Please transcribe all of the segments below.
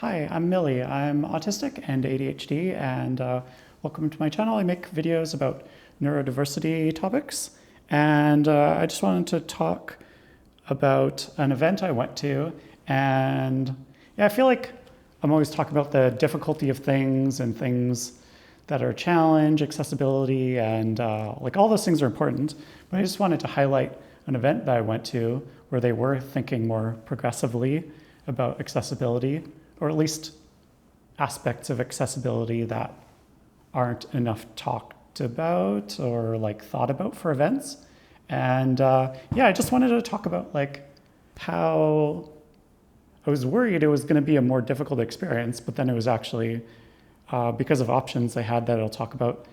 Hi, I'm Millie. I'm autistic and ADHD, and welcome to my channel. I make videos about neurodiversity topics, and I just wanted to talk about an event I went to, and yeah, I feel like I'm always talking about the difficulty of things and things that are a challenge, accessibility, and like all those things are important, but I just wanted to highlight an event that I went to where they were thinking more progressively about accessibility, or at least aspects of accessibility that aren't enough talked about or like thought about for events. And yeah, I just wanted to talk about like how I was worried it was going to be a more difficult experience, but then it was actually because of options they had that I'll talk about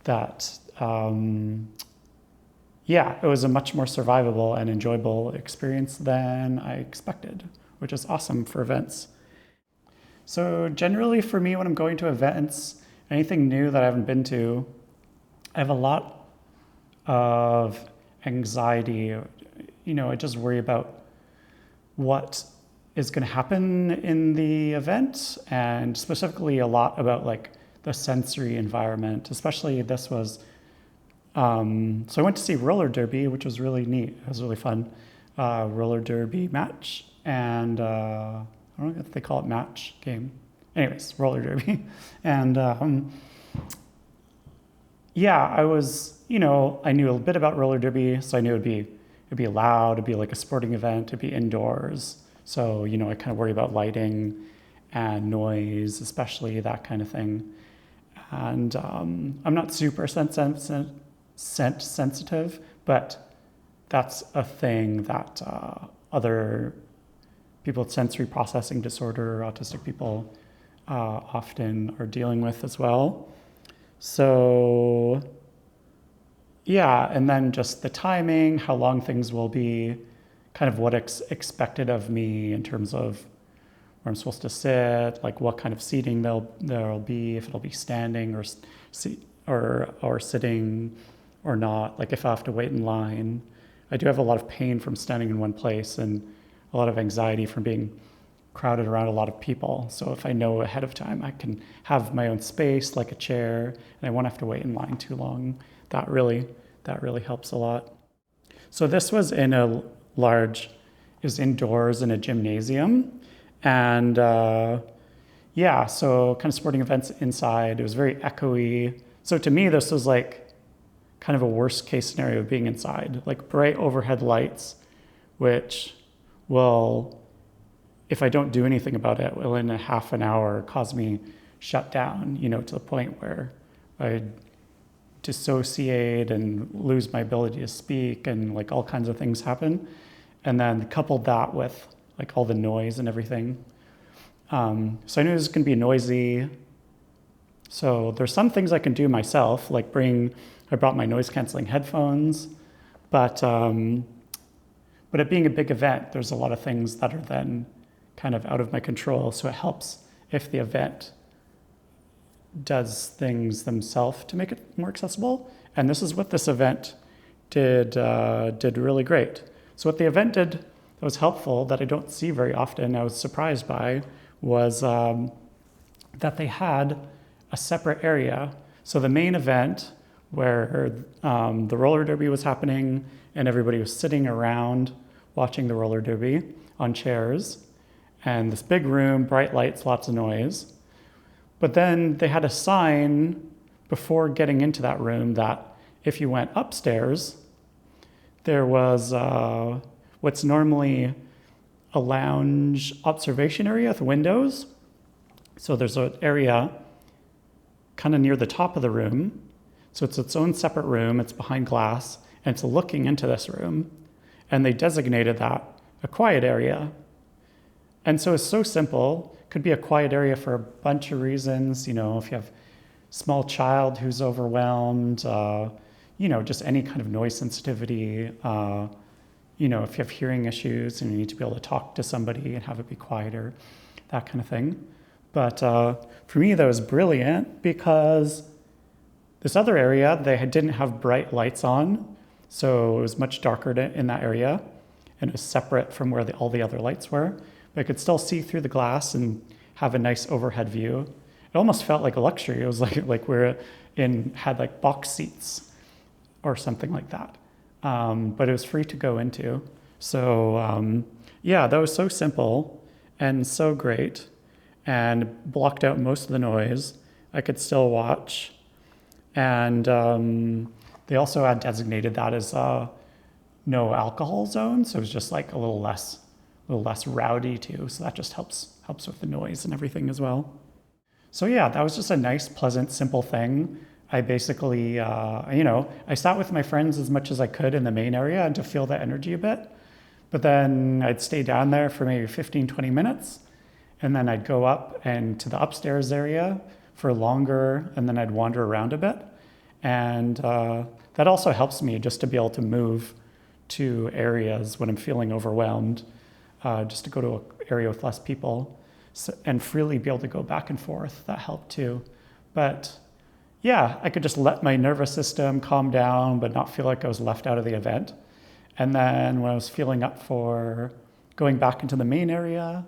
that. Yeah, it was a much more survivable and enjoyable experience than I expected, which is awesome for events. So generally for me, when I'm going to events, anything new that I haven't been to, I have a lot of anxiety. You know, I just worry about what is going to happen in the event, and specifically a lot about like the sensory environment, especially this was, so I went to see roller derby, which was really neat. It was really fun. Roller derby match, and I don't know if they call it match game. Anyways, roller derby. And yeah, I was, I knew a bit about roller derby, so I knew it'd be loud, it'd be like a sporting event, it'd be indoors. So, I kind of worry about lighting and noise, especially that kind of thing. And I'm not super sensitive, but that's a thing that other people with sensory processing disorder, autistic people, often are dealing with as well. So yeah, and then just the timing, how long things will be, kind of what expected of me in terms of where I'm supposed to sit, like what kind of seating there'll be, if it'll be standing or sitting or not, like if I have to wait in line. I do have a lot of pain from standing in one place and a lot of anxiety from being crowded around a lot of people. So if I know ahead of time, I can have my own space, like a chair, and I won't have to wait in line too long. That really helps a lot. So this was in it was indoors in a gymnasium. And yeah, so kind of sporting events inside. It was very echoey. So to me, this was like kind of a worst case scenario of being inside, like bright overhead lights, which will, if I don't do anything about it, will in a half an hour cause me shut down, to the point where I dissociate and lose my ability to speak and like all kinds of things happen. And then coupled that with like all the noise and everything. So I knew it was going to be noisy. So there's some things I can do myself, like I brought my noise canceling headphones, but it being a big event, there's a lot of things that are then kind of out of my control. So it helps if the event does things themselves to make it more accessible. And this is what this event did really great. So what the event did that was helpful, that I don't see very often, I was surprised by, was that they had a separate area. So the main event where the roller derby was happening and everybody was sitting around watching the roller derby on chairs, and this big room, bright lights, lots of noise. But then they had a sign before getting into that room that if you went upstairs, there was what's normally a lounge observation area with windows. So there's an area kind of near the top of the room. So it's its own separate room, it's behind glass, and it's looking into this room. And they designated that a quiet area. And so it's so simple. Could be a quiet area for a bunch of reasons. If you have a small child who's overwhelmed, just any kind of noise sensitivity. If you have hearing issues and you need to be able to talk to somebody and have it be quieter, that kind of thing. But for me, that was brilliant because this other area, they didn't have bright lights on. So it was much darker in that area, and it was separate from where all the other lights were. But I could still see through the glass and have a nice overhead view. It almost felt like a luxury. It was like had like box seats or something like that. But it was free to go into. So yeah, that was so simple and so great, and blocked out most of the noise. I could still watch. And they also had designated that as a no alcohol zone, so it was just like a little less rowdy too. So that just helps with the noise and everything as well. So yeah, that was just a nice, pleasant, simple thing. I basically, I sat with my friends as much as I could in the main area and to feel the energy a bit. But then I'd stay down there for maybe 15, 20 minutes. And then I'd go up and to the upstairs area for longer, and then I'd wander around a bit. And that also helps me just to be able to move to areas when I'm feeling overwhelmed, just to go to an area with less people and freely be able to go back and forth. That helped too. But yeah, I could just let my nervous system calm down, but not feel like I was left out of the event. And then when I was feeling up for going back into the main area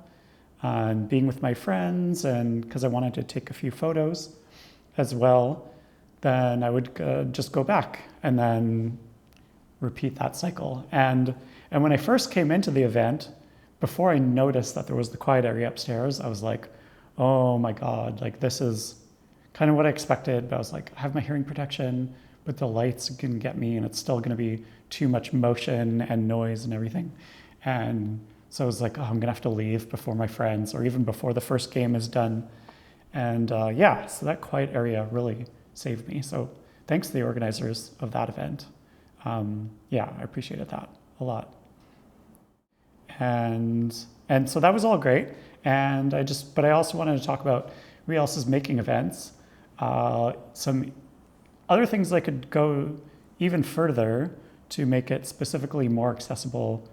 and being with my friends, and because I wanted to take a few photos as well, then I would just go back and then repeat that cycle. And when I first came into the event, before I noticed that there was the quiet area upstairs, I was like, oh my God, like this is kind of what I expected. But I was like, I have my hearing protection, but the lights can get me, and it's still going to be too much motion and noise and everything. And so I was like, oh, I'm going to have to leave before my friends, or even before the first game is done. And yeah, so that quiet area really saved me. So thanks to the organizers of that event. Yeah, I appreciated that a lot. And so that was all great. And but I also wanted to talk about who else is making events. Some other things that could go even further to make it specifically more accessible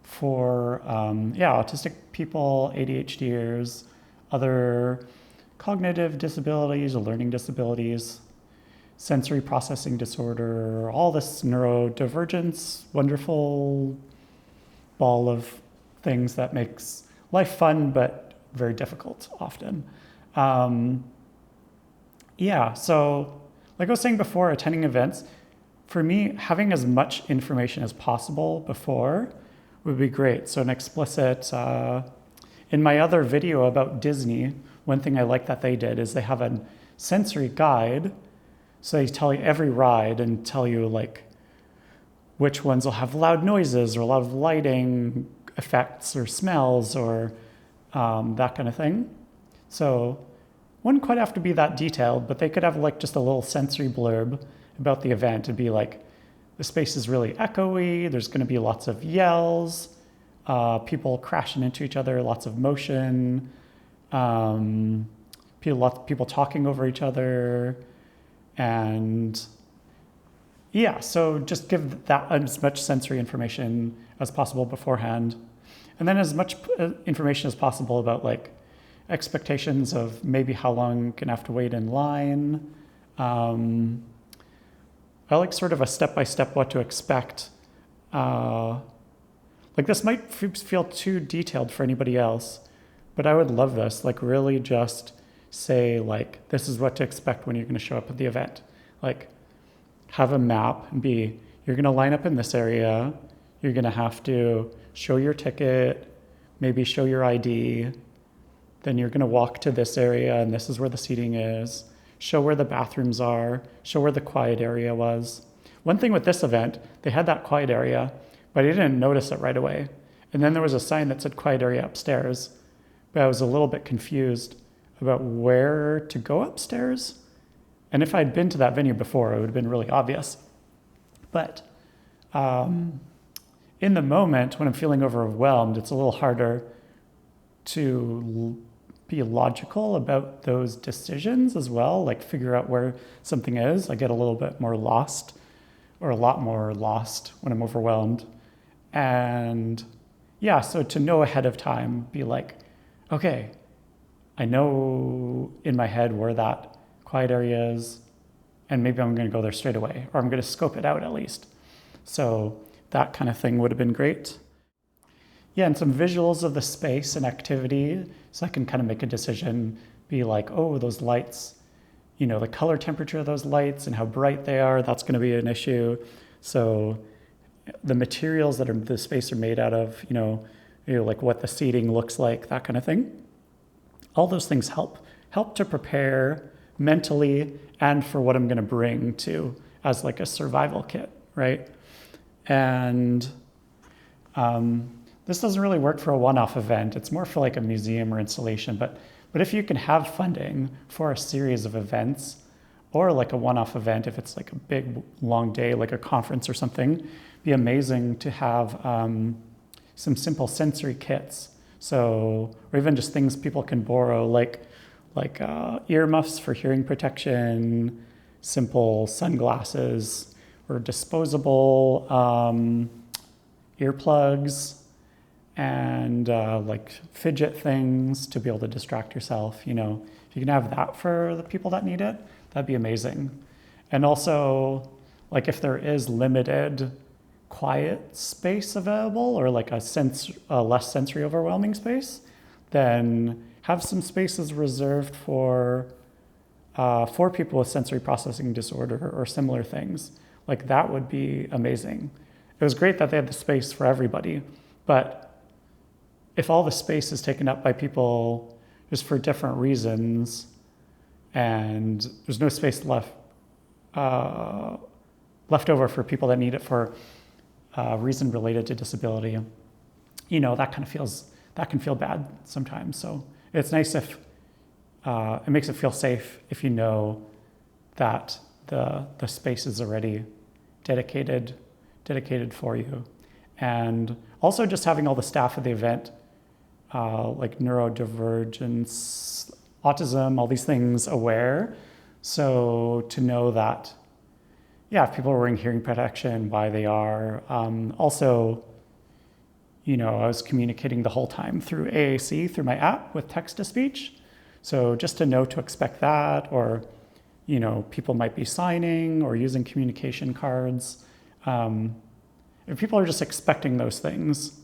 for autistic people, ADHDers, other cognitive disabilities or learning disabilities, sensory processing disorder, all this neurodivergence, wonderful ball of things that makes life fun but very difficult often. So like I was saying before, attending events, for me, having as much information as possible before would be great. So an explicit, in my other video about Disney, one thing I like that they did is they have a sensory guide. So they tell you every ride and tell you like which ones will have loud noises or a lot of lighting effects or smells or that kind of thing. So wouldn't quite have to be that detailed, but they could have like just a little sensory blurb about the event. It'd be like, the space is really echoey, there's going to be lots of yells, people crashing into each other, lots of motion, lots of people talking over each other. And yeah, so just give that as much sensory information as possible beforehand. And then as much information as possible about like expectations of maybe how long you can have to wait in line. I like sort of a step-by-step what to expect. Like this might feel too detailed for anybody else, but I would love this. Like really just say like, this is what to expect when you're going to show up at the event. Like have a map and you're going to line up in this area. You're going to have to show your ticket, maybe show your ID. Then you're going to walk to this area and this is where the seating is. Show where the bathrooms are, show where the quiet area was. One thing with this event, they had that quiet area, but I didn't notice it right away. And then there was a sign that said quiet area upstairs, but I was a little bit confused about where to go upstairs. And if I'd been to that venue before, it would have been really obvious. But in the moment, when I'm feeling overwhelmed, it's a little harder to be logical about those decisions as well, like figure out where something is. I get a little bit more lost, or a lot more lost when I'm overwhelmed. And yeah, so to know ahead of time, be like, okay, I know in my head where that quiet area is, and maybe I'm going to go there straight away, or I'm going to scope it out at least. So that kind of thing would have been great. yeah, and some visuals of the space and activity, so I can kind of make a decision, be like, oh, those lights, the color temperature of those lights and how bright they are, that's going to be an issue. So the materials that the space are made out of, like what the seating looks like, that kind of thing. All those things help to prepare mentally and for what I'm going to bring to as like a survival kit, right? And this doesn't really work for a one-off event. It's more for like a museum or installation. But if you can have funding for a series of events or like a one-off event, if it's like a big long day, like a conference or something, it'd be amazing to have some simple sensory kits. So, or even just things people can borrow, like earmuffs for hearing protection, simple sunglasses, or disposable earplugs, and like fidget things to be able to distract yourself. If you can have that for the people that need it, that'd be amazing. And also, like if there is limited quiet space available or like a less sensory overwhelming space, then have some spaces reserved for people with sensory processing disorder or similar things. Like that would be amazing. It was great that they had the space for everybody, but if all the space is taken up by people just for different reasons and there's no space left over for people that need it for reason related to disability, that can feel bad sometimes. So it's nice if it makes it feel safe if you know that the space is already dedicated for you. And also just having all the staff at the event, like neurodivergence, autism, all these things aware. So to know that, if people are wearing hearing protection, why they are. Also, I was communicating the whole time through AAC, through my app with text-to-speech. So just to know to expect that, or, people might be signing or using communication cards. If people are just expecting those things,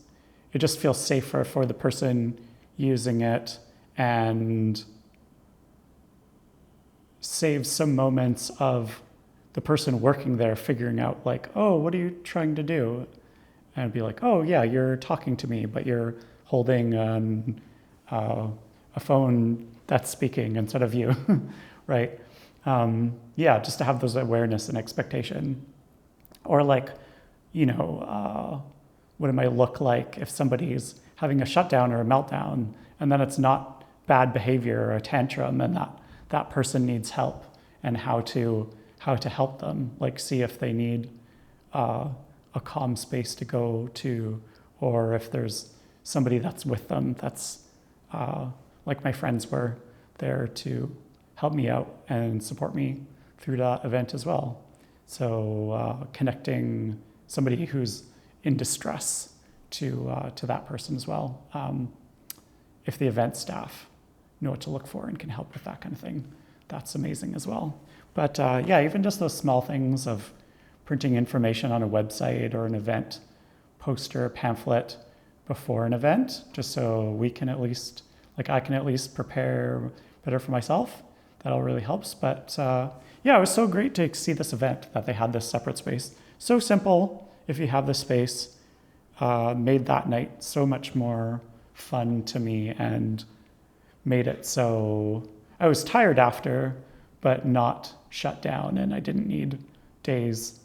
it just feels safer for the person using it and saves some moments of the person working there figuring out like, oh, what are you trying to do? And it'd be like, oh yeah, you're talking to me, but you're holding a phone that's speaking instead of you, right? Just to have those awareness and expectation. Or like, what it might look like if somebody's having a shutdown or a meltdown, and then it's not bad behavior or a tantrum, and that person needs help, and how to help them, like see if they need a calm space to go to, or if there's somebody that's with them that's like my friends were there to help me out and support me through that event as well. So connecting somebody who's in distress to that person as well. If the event staff know what to look for and can help with that kind of thing, that's amazing as well. But even just those small things of printing information on a website or an event poster, pamphlet before an event, just so we can at least, I can at least prepare better for myself. That all really helps. But it was so great to see this event, that they had this separate space. So simple, if you have the space, made that night so much more fun to me and made it so I was tired after, but not shut down, and I didn't need days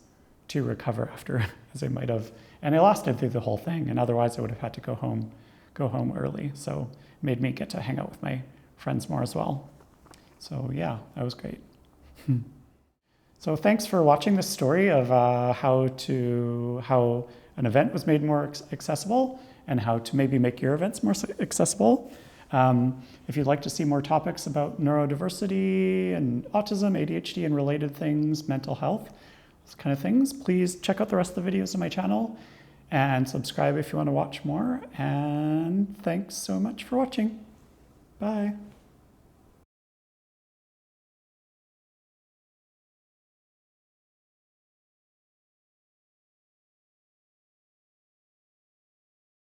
to recover after as I might have. And I lasted through the whole thing, and otherwise I would have had to go home early. So it made me get to hang out with my friends more as well. So that was great. So thanks for watching this story of how an event was made more accessible and how to maybe make your events more accessible. If you'd like to see more topics about neurodiversity and autism, ADHD, and related things, mental health, those kind of things, please check out the rest of the videos on my channel and subscribe if you want to watch more. And thanks so much for watching. Bye.